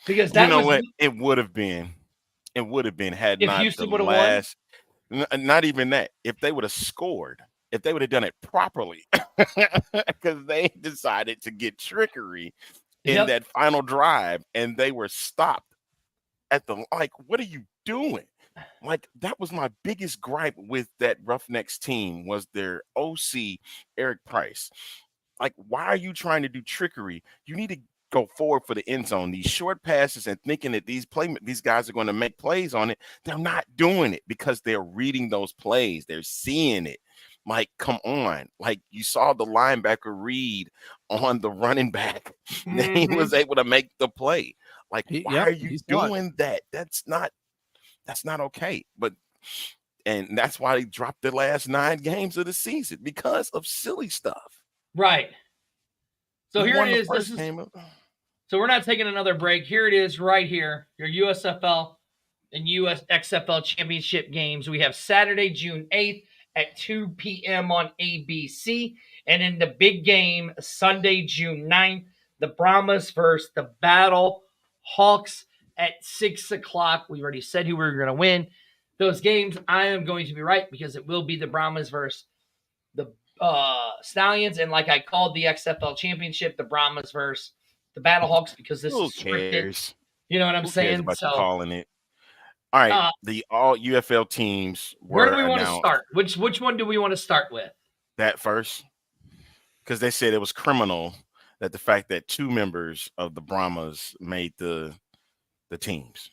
Because that
what? It would have been. It would have been had
if
not
Houston
the last. Not even that. If they would have scored, if they would have done it properly, because they decided to get trickery in that final drive, and they were stopped at the what are you doing? Like, that was my biggest gripe with that Roughnecks team was their OC, Eric Price. Like, why are you trying to do trickery? You need to go forward for the end zone. These short passes and thinking that these guys are going to make plays on it, they're not doing it because they're reading those plays. They're seeing it. Like, come on. Like, you saw the linebacker read on the running back. Mm-hmm. He was able to make the play. Like, why are you doing that? That's not okay. And that's why they dropped the last 9 games of the season because of silly stuff.
Right. So here it is. So we're not taking another break. Here it is right here. Your USFL and USXFL championship games. We have Saturday, June 8th at 2 p.m. on ABC. And in the big game, Sunday, June 9th, the Brahmas versus the Battle Hawks at 6 o'clock. We already said who we were going to win those games. I am going to be right because it will be the Brahmas versus the Stallions. And like I called the XFL Championship, the Brahmas versus the Battlehawks because this
Who
is scripted.
cares?
You know what I'm
Who cares
saying?
about
So
you calling it? All right, the all UFL teams
where
were
do we want to
announced.
start? Which one do we want to start with?
That first, because they said it was criminal that the fact that 2 members of the Brahmas made the teams.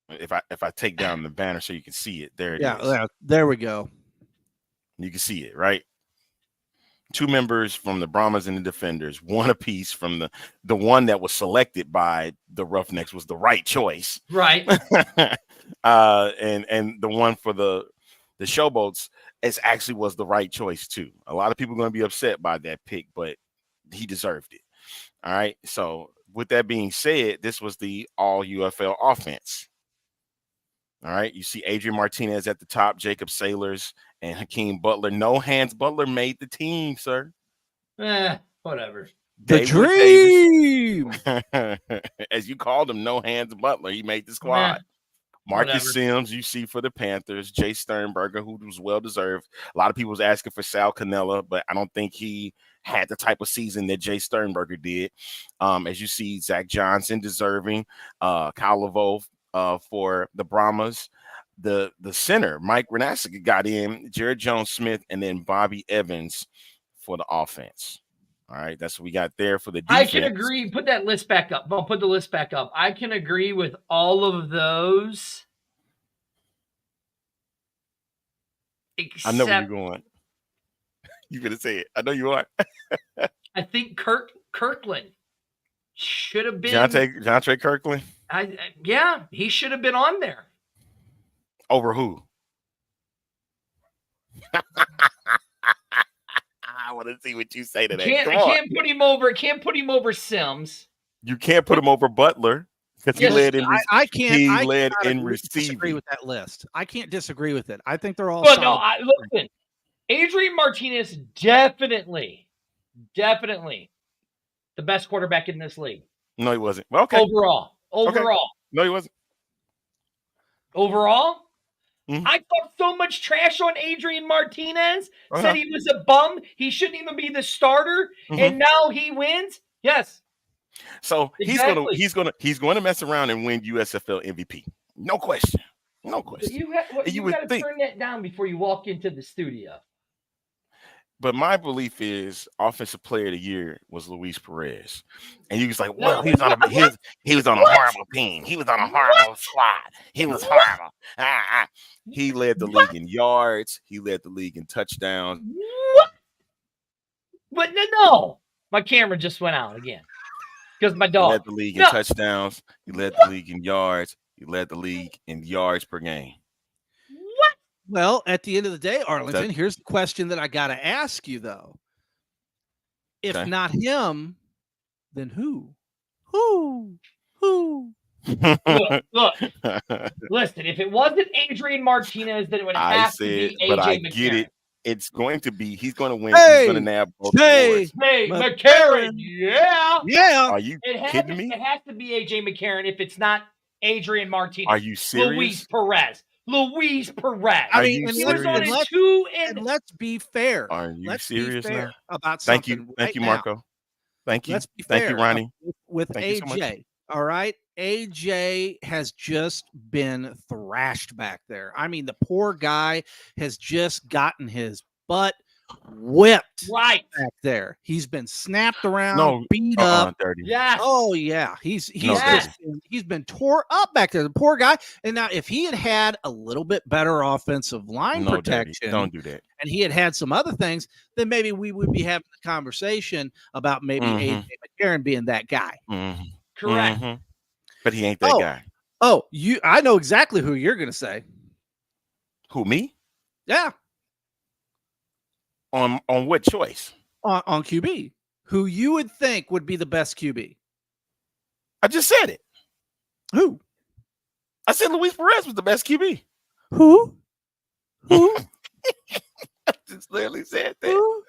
If I take down the banner so you can see it, there it is.
Yeah, there we go.
You can see it, right? 2 members from the Brahmas and the Defenders, 1 apiece from the one that was selected by the Roughnecks was the right choice.
Right.
And the one for the Showboats actually was the right choice too. A lot of people are going to be upset by that pick, but he deserved it. All right. So with that being said, this was the all UFL offense. All right. You see Adrian Martinez at the top, Jacob Sailors, and Hakeem Butler. No Hands Butler made the team, sir.
Whatever.
The dream.
As you called him, No Hands Butler. He made the squad. Marcus Sims, you see for the Panthers. Jay Sternberger, who was well-deserved. A lot of people was asking for Sal Cannella, but I don't think he had the type of season that Jay Sternberger did. As you see, Zach Johnson deserving. Kyle Laveau for the Brahmas. The center, Mike Renasic, got in. Jared Jones-Smith, and then Bobby Evans for the offense. All right, that's what we got there for the defense.
I can agree. Put that list back up. I'll put the list back up. I can agree with all of those. Except,
I know where you're going. You're going to say it. I know you are.
I think Kirkland should have been.
Jontre Kirkland?
Yeah, he should have been on there.
Over who? I want to see what you say to that.
Can't put him over. Can't put him over Sims.
You can't put him over Butler because he led in.
I can't.
He
I
led in
disagree
receiving.
with that list. I can't disagree with it. I think they're all.
But no, listen. Adrian Martinez definitely the best quarterback in this league.
No, he wasn't. Well, okay.
Overall.
Okay. No, he wasn't.
Overall.
Mm-hmm.
I talked so much trash on Adrian Martinez, said he was a bum. He shouldn't even be the starter, and now he wins. Yes.
So exactly. he's gonna mess around and win USFL MVP. No question. No question.
You got to turn that down before you walk into the studio.
But my belief is Offensive Player of the Year was Luis Perez. And you was like, well, he was on a horrible team. He was on a horrible squad. He was horrible. He led the league in yards. He led the league in touchdowns.
What? But no. My camera just went out again. Because my dog.
He led the league in touchdowns. He led the league in yards. He led the league in yards per game.
Well, at the end of the day, Arlington, here's the question that I got to ask you, though. If not him, then who? Who?
Look. Listen, if it wasn't Adrian Martinez, then it would have to be AJ
but I
McCarron.
get it. It's going to be. He's going to win.
Hey,
he's going to nab both
Hey,
awards.
McCarron. Yeah.
Are you kidding me?
It has to be AJ McCarron if it's not Adrian Martinez.
Are you serious?
Luis Perez.
I mean,
he was on
a 2 and
let's be fair.
Are you serious now?
About
Thank
something.
Thank you, Marco. Thank you.
Let's be fair.
Thank you, Ronnie.
With
Thank you so
AJ. All right. AJ has just been thrashed back there. I mean, the poor guy has just gotten his butt whipped
right
back there. He's been snapped around, beat up.
Dirty.
Yeah.
Oh yeah. He's been tore up back there. The poor guy. And now if he had a little bit better offensive line protection,
don't do that.
And he had some other things, then maybe we would be having a conversation about maybe AJ McCarron being that guy.
Correct.
But he ain't that guy.
Oh, I know exactly who you're gonna say.
Who, me?
Yeah.
On what choice?
On QB. Who you would think would be the best QB?
I just said it.
Who?
I said Luis Perez was the best QB.
Who?
I just literally said that.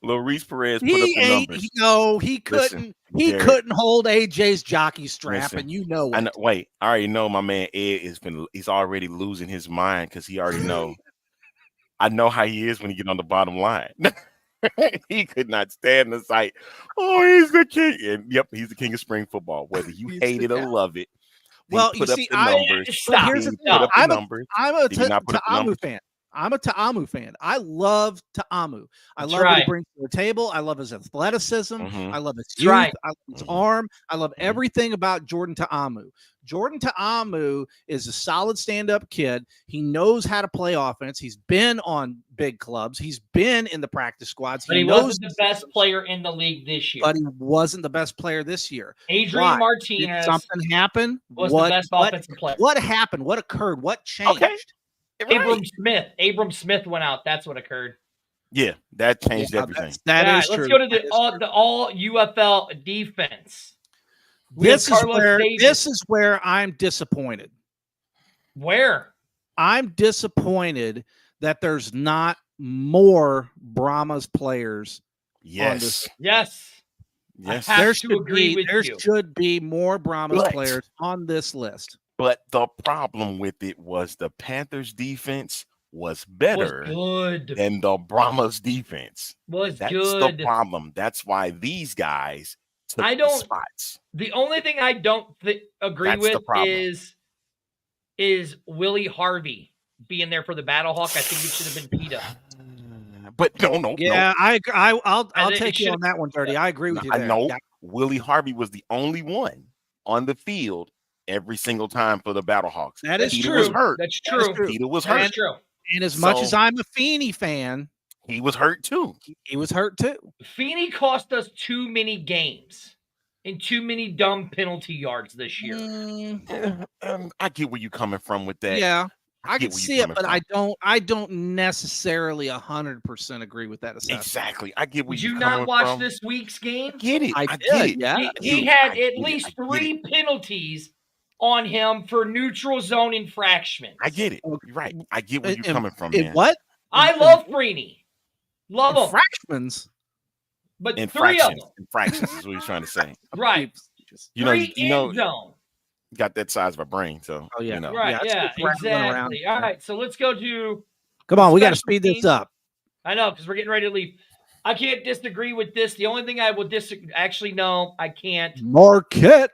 Luis Perez put up
He
the
ain't.
numbers.
He couldn't.
Listen,
he
Jared.
couldn't hold AJ's jockey strap,
Listen,
and you know
I
it.
know, wait, I already know my man Ed he's already losing his mind because he already know. I know how he is when he get on the bottom line. He could not stand the sight. Oh, he's the king. And yep, he's the king of spring football. Whether you hate it or love it. He
Well,
put
you
up
see,
the
I-
numbers.
But here's
He
the
put
thing.
up the
I'm
numbers.
a
Did he not put up the
Ta'amu
numbers?
fan. I'm a Ta'amu fan. I love Ta'amu. I
That's
love what he
right.
brings to the table. I love his athleticism.
Mhm.
I love his
That's
youth.
right.
I love his
Mhm.
arm. I love
Mhm.
everything about Jordan Ta'amu. Jordan Ta'amu is a solid stand-up kid. He knows how to play offense. He's been on big clubs. He's been in the practice squads.
But he
knows
wasn't the best player in the league this year.
but he wasn't the best player this year.
Adrian
Why? Did
Martinez
something happen?
was the best offensive player.
What happened? What occurred? What changed?
Okay.
Abram Smith went out. That's what occurred.
Yeah, that changed
Yeah,
everything.
That
All
is
right,
true.
let's go to
That
the
is
all,
true.
the all UFL defense. We have
This is
Carlos
where
Davis.
this is where I'm disappointed.
Where?
I'm disappointed that there's not more Brahmas players on this.
Yes.
Yes.
Yes.
I have
There
to
should
agree
be
with
there
you.
should be more Brahmas
But-
players on this list.
But the problem with it was the Panthers defense was
Was
better
good.
than the Brahmas defense.
Was
That's
good.
the problem. That's why these guys took
I
the
don't-
spots.
The only thing I don't agree
That's the
with
problem.
is Willie Harvey being there for the Battlehawk. I think it should have been PETA.
But no.
Yeah, I agree. I'll
think it
take you
should-
on that one, Dirty. I agree with you
I
there.
know
Yeah.
Willie Harvey was the only one on the field every single time for the Battlehawks.
That is
Peter
true.
was hurt.
That's
That is
true.
true.
Peter was
That's
hurt.
true.
And as much
So-
as I'm a Feeney fan,
He was hurt too.
he was hurt too.
Feeney cost us too many games and too many dumb penalty yards this year.
I get where you're coming from with that.
Yeah, I
get
can
where
see
you're
it,
coming
but
from.
I don't necessarily 100% agree with that assessment.
Exactly. I get where
Did
you're
you
coming
not watch
from.
this week's game?
Get it.
I
I
did,
get it.
yeah.
He
Dude,
had
I
at
get it.
least
I get
3 penalties on him for neutral zone infractions.
I get it. You're right. I get where you're
In-
coming from,
in
man.
what?
I love Feeney. Love him.
Infractions.
But 3 of
Infractions.
them.
Infractions is what he's trying to say.
Right.
You know,
3
you know,
end zone.
got that size of a brain, so
Oh, yeah.
you know.
Right,
it's
yeah,
just rattling around.
exactly. All right, so let's go to
Come on, we got to
Special
speed this
teams.
up.
I know, because we're getting ready to leave. I can't disagree with this. The only thing I will disagree, actually, no, I can't.
Marquette,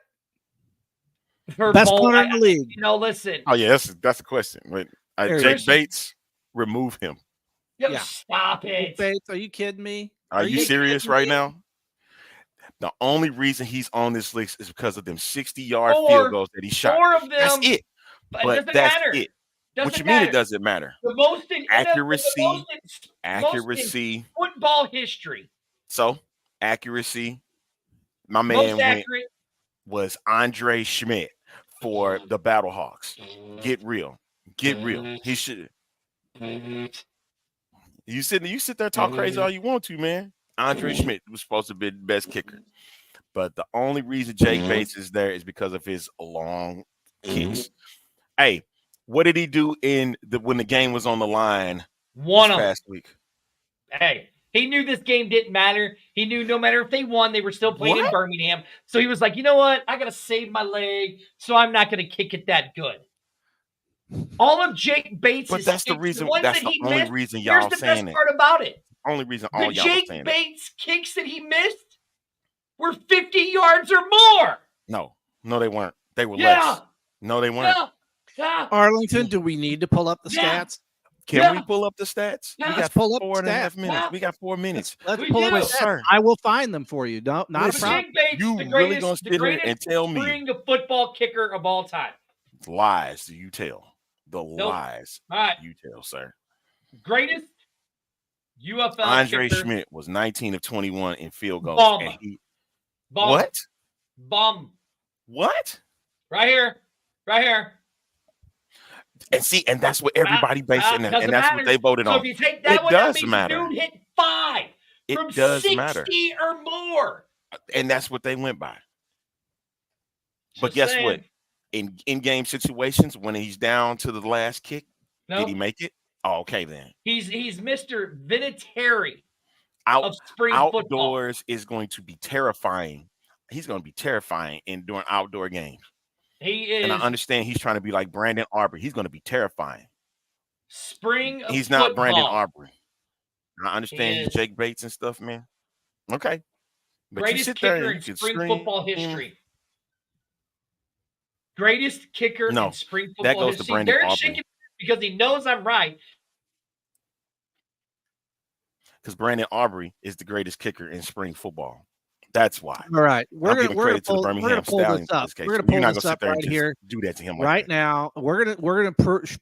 For
best
bowl,
punter in the league.
You know, listen.
Oh yeah, that's a question. Wait,
There he
Jake
is.
Bates, remove him.
Yo,
yeah.
Stop it.
Bates, are you kidding me?
Are you
you
serious
kidding
right
me?
now? The only reason he's on this list is because of them 60-yard
Four-
field goals that he shot.
4 of them.
That's it.
But
But
it doesn't
that's
matter.
it.
Doesn't
What you
matter.
mean it doesn't matter?
The most in
Accuracy,
the most in
Accuracy.
football history.
So accuracy. My man
Most
went,
accurate.
was Andre Schmidt for the Battlehawks. Get real. Get real. He should. You sit there talk crazy all you want to, man. Andre Schmidt was supposed to be the best kicker. But the only reason Jake Bates is there is because of his long kicks. Hey, what did he do when the game was on the line
One
this
of them.
past week?
Hey, he knew this game didn't matter. He knew no matter if they won, they were still playing in
What?
Birmingham. So he was like, you know what? I got to save my leg, so I'm not going to kick it that good. All of Jake Bates'
But that's the
kicks,
reason.
ones
That's
that
the
he
only
missed,
reason
here's
y'all
the
saying
best
it.
part about it.
Only reason all
The
y'all are
Jake
saying it.
Bates kicks that he missed were 50 yards or more.
No, they weren't. They were
Yeah.
less. No, they weren't.
Yeah.
Arlington, do we need to pull up the
Yeah.
stats?
Can we
Yeah.
pull up the stats?
Yeah.
We
Let's
got
pull up the
4.5
stats.
minutes.
Yeah.
We got 4 minutes.
Let's
We
pull up
do.
the
Yes,
stats.
sir.
I will find them for you. No, not a
Listen,
problem.
Jake Bates,
You
the
really
greatest,
gonna
the
sit here
greatest
and tell me
spring football kicker of all time.
lies? Do you tell the lies?
All right,
You tell, sir.
greatest UFL
Andre
kicker.
Schmidt was 19 of 21 in field goals.
Bum.
And he,
Bum.
what?
Bum.
What?
Right here. Right here.
And see, and that's what everybody basing it,
Doesn't
and that's
matter.
what they voted
So
on.
if you take that
It
one,
does
that means
matter.
dude hit 5
It
from
does
60
matter,
or more.
and that's what they went by. But
Just
guess
saying.
what? In game situations, when he's down to the last kick,
No,
did he make it? Oh, okay then.
he's Mr. Vinatieri. of spring football.
Outdoors is going to be terrifying. He's going to be terrifying during outdoor games.
He is.
And I understand he's trying to be like Brandon Aubrey. He's going to be terrifying.
Spring
He's
football.
not Brandon Aubrey. I understand
He
he's
is.
Jake Bates and stuff, man. Okay. But
Greatest
you sit there
kicker
and
in
you can
spring
scream.
football history. Greatest kicker
No,
in spring football
that goes to
history.
Brandon
Derek's
Aubrey.
shaking because he knows I'm right.
Because Brandon Aubrey is the greatest kicker in spring football. That's why.
All right, we're
I'm
gonna
giving credit to the
pull
Birmingham
this
Stallions in
up.
this case.
We're gonna
You're
pull
not
this
gonna sit
up
there
right
and just
here.
do that to him like
Right
that.
now, we're gonna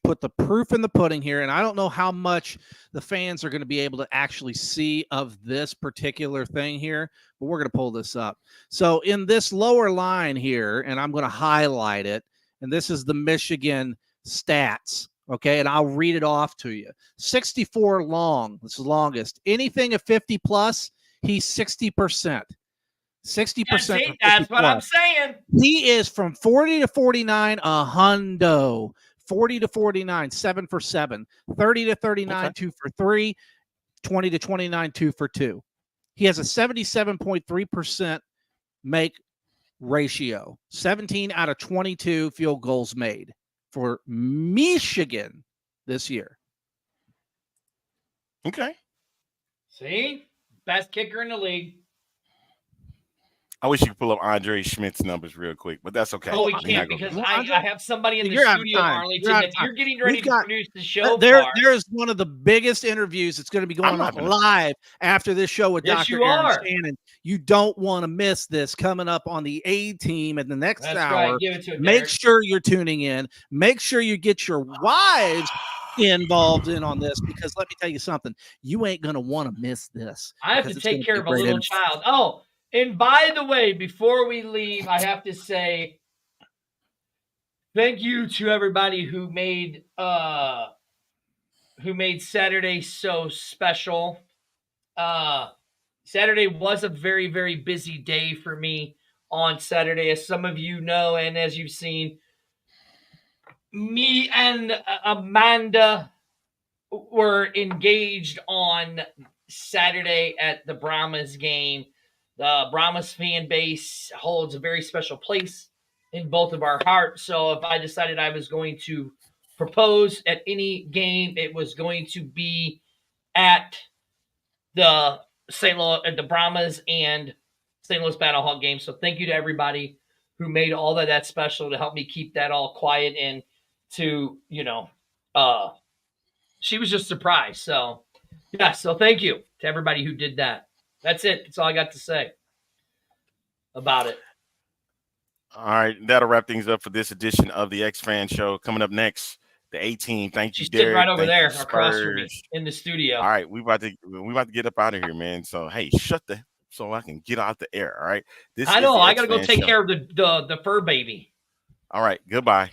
put the proof in the pudding here, and I don't know how much the fans are going to be able to actually see of this particular thing here, but we're going to pull this up. So in this lower line here, and I'm going to highlight it, and this is the Michigan stats. Okay, and I'll read it off to you. 64 long. This is longest. Anything of 50 plus, he's 60%. 60%.
That's what I'm saying.
He is from 40 to 49, a hundo. 40 to 49, 7 for 7. 30 to 39,
Okay.
2 for 3. 20 to 29, 2 for 2. He has a 77.3% make ratio. 17 out of 22 field goals made for Michigan this year.
Okay.
See? Best kicker in the league.
I wish you could pull up Andre Schmidt's numbers real quick, but that's okay.
Oh, we
We're
can't
not gonna
because
do
I
that.
have somebody in the
You're out of
studio,
time.
Arlington,
You're out of
that
time.
you're getting ready
We've
to
got-
produce the show.
There's one of the biggest interviews that's going to be going
I'm not
on
gonna-
live after this show with
Yes,
Dr.
you
Aaron
are.
Shannon. You don't want to miss this coming up on the A Team in the next
That's
hour.
right. Give it to it,
Make
Derek.
sure you're tuning in. Make sure you get your wives involved in on this, because let me tell you something. You ain't going to want to miss this.
I have
because
to
it's gonna
take care
be
of a
great
little
interview.
child. Oh, and by the way, before we leave, I have to say thank you to everybody who made Saturday so special. Saturday was a very, very busy day for me on Saturday, as some of you know, and as you've seen. Me and Amanda were engaged on Saturday at the Brahmas game. The Brahmas fan base holds a very special place in both of our hearts. So if I decided I was going to propose at any game, it was going to be at the St. Louis, at the Brahmas and St. Louis Battlehawk game. So thank you to everybody who made all of that special to help me keep that all quiet, and to, she was just surprised. So yeah, so thank you to everybody who did that. That's it. That's all I got to say about it.
All right, that'll wrap things up for this edition of the X Fan Show. Coming up next, the A Team. Thank you,
She's sitting
Derek.
right over
Thank
there
you,
across from me
Spurs.
in the studio.
All right, we about to get up out of here, man. So hey, so I can get out the air. All right,
I know. I got to go
X-Fan
take
Show.
care of the fur baby.
All right, goodbye.